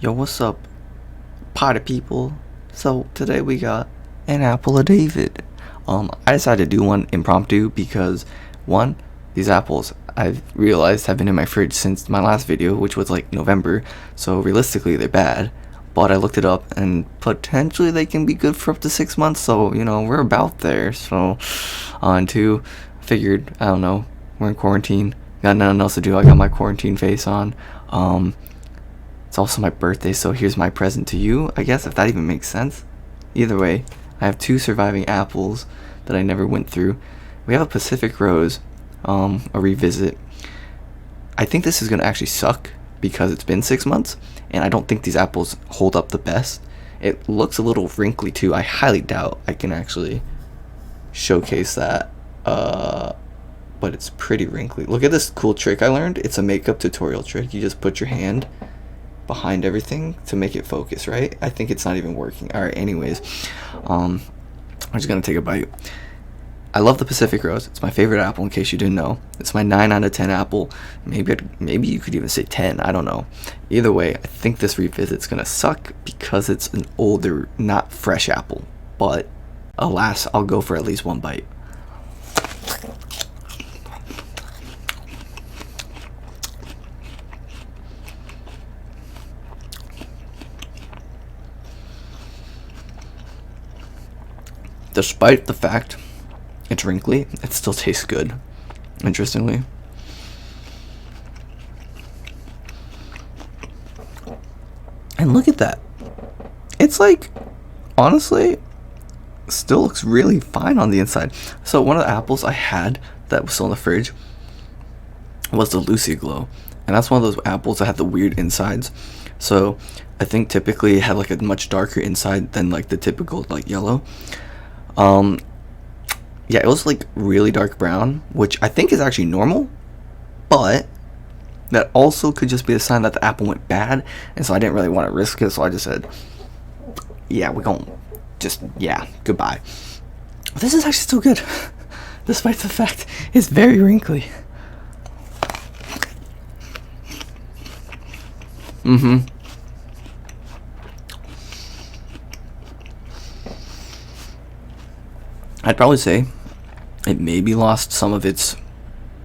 Yo, what's up, party people? So today we got an apple of David. I decided to do one impromptu because one, these apples I've realized have been in my fridge since my last video, which was like November. So realistically, they're bad. But I looked it up and potentially they can be good for up to 6 months. So we're about there. So and two, figured I don't know, we're in quarantine, got nothing else to do. I got my quarantine face on. It's also my birthday, so here's my present to you, I guess, if that even makes sense. Either way, I have two surviving apples that I never went through. We have a Pacific Rose, a revisit. I think this is going to actually suck because it's been 6 months, and I don't think these apples hold up the best. It looks a little wrinkly too. I highly doubt I can actually showcase that, but it's pretty wrinkly. Look at this cool trick I learned. It's a makeup tutorial trick. You just put your hand behind everything to make it focus, right? I think it's not even working. All right, anyways, I'm just gonna take a bite. I love the Pacific Rose. It's my favorite apple, in case you didn't know. It's my 9 out of 10 apple. Maybe you could even say 10. I don't know. Either way, I think this revisit's gonna suck because it's an older, not fresh apple. But alas, I'll go for at least one bite. Despite the fact it's wrinkly, it still tastes good, interestingly. And look at that. It's like, honestly, still looks really fine on the inside. So one of the apples I had that was still in the fridge was the Lucy Glow. And that's one of those apples that have the weird insides. So I think typically it had like a much darker inside than like the typical like yellow. Yeah, it was like really dark brown, which I think is actually normal, but that also could just be a sign that the apple went bad, and so I didn't really want to risk it, so I just said, yeah, goodbye. This is actually still good, despite the fact it's very wrinkly. I'd probably say it maybe lost some of its...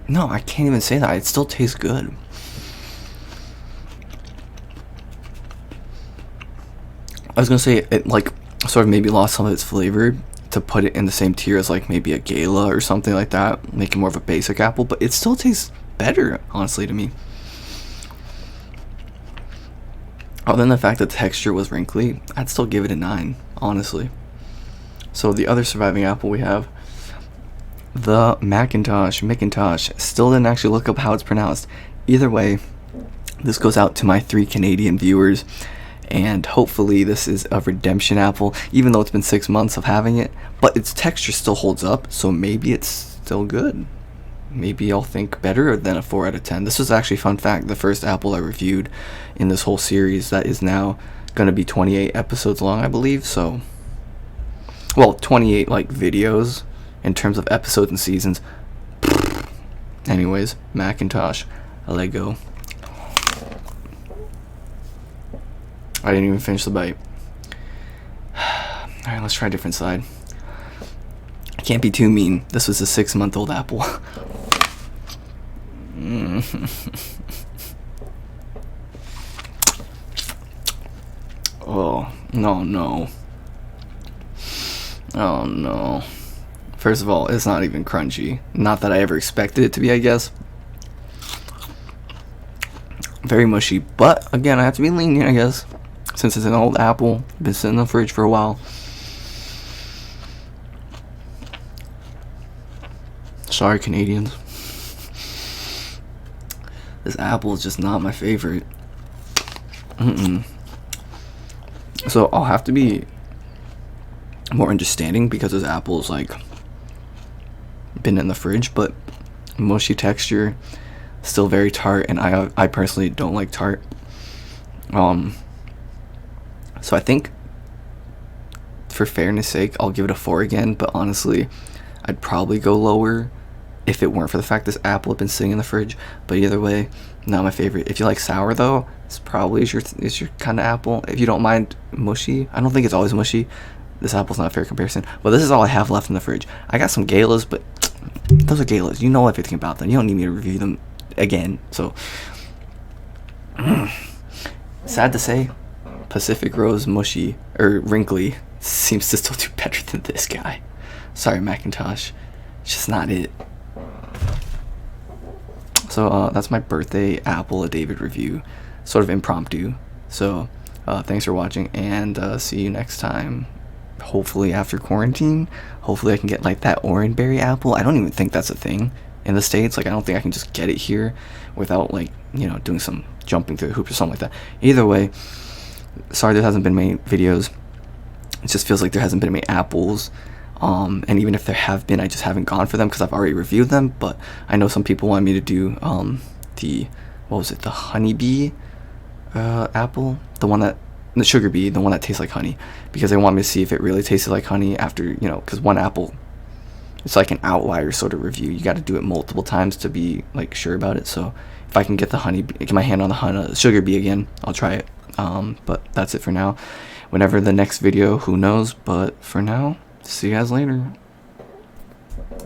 No, I can't even say that. It still tastes good. I was going to say it like sort of maybe lost some of its flavor to put it in the same tier as like maybe a Gala or something like that. Make it more of a basic apple, but it still tastes better, honestly, to me. Other than the fact that the texture was wrinkly, I'd still give it a 9, honestly. So the other surviving apple we have, the Macintosh, still didn't actually look up how it's pronounced. Either way, this goes out to my 3 Canadian viewers, and hopefully this is a redemption apple, even though it's been 6 months of having it, but its texture still holds up, so maybe it's still good. Maybe I'll think better than a 4 out of 10. This was actually, fun fact, the first apple I reviewed in this whole series that is now going to be 28 episodes long, I believe, so... Well, 28 like videos in terms of episodes and seasons. Anyways, Macintosh, Lego. I didn't even finish the bite. Alright, let's try a different side. I can't be too mean. This was a 6-month-old apple. Oh, no. Oh no. First of all, it's not even crunchy. Not that I ever expected it to be, I guess. Very mushy, but again, I have to be lenient, I guess, since it's an old apple, been sitting in the fridge for a while. Sorry, Canadians. This apple is just not my favorite. So I'll have to be more understanding because this apple is like been in the fridge, but mushy texture, still very tart, and I personally don't like tart. So I think for fairness sake I'll give it a 4 again, but honestly I'd probably go lower if it weren't for the fact this apple had been sitting in the fridge. But either way, not my favorite. If you like sour though, This probably is your kind of apple. If you don't mind mushy, I don't think it's always mushy. This apple's not a fair comparison. But this is all I have left in the fridge. I got some galas, but those are galas. You know everything about them. You don't need me to review them again. So, sad to say, Pacific Rose mushy or wrinkly seems to still do better than this guy. Sorry, Macintosh. It's just not it. So that's my birthday apple a David review, sort of impromptu. So thanks for watching, and see you next time. Hopefully after quarantine. Hopefully I can get like that orange berry apple. I don't even think that's a thing in the States. Like I don't think I can just get it here without like, you know, doing some jumping through the hoops or something like that. Either way, sorry there hasn't been many videos. It just feels like there hasn't been many apples. And even if there have been, I just haven't gone for them because I've already reviewed them. But I know some people want me to do the honeybee apple, the sugar bee, the one that tastes like honey, because they want me to see if it really tasted like honey after, you know, because one apple, it's like an outlier sort of review. You got to do it multiple times to be like sure about it. So if I can get get my hand on the sugar bee again, I'll try it. But that's it for now. Whenever the next video, who knows? But for now, see you guys later.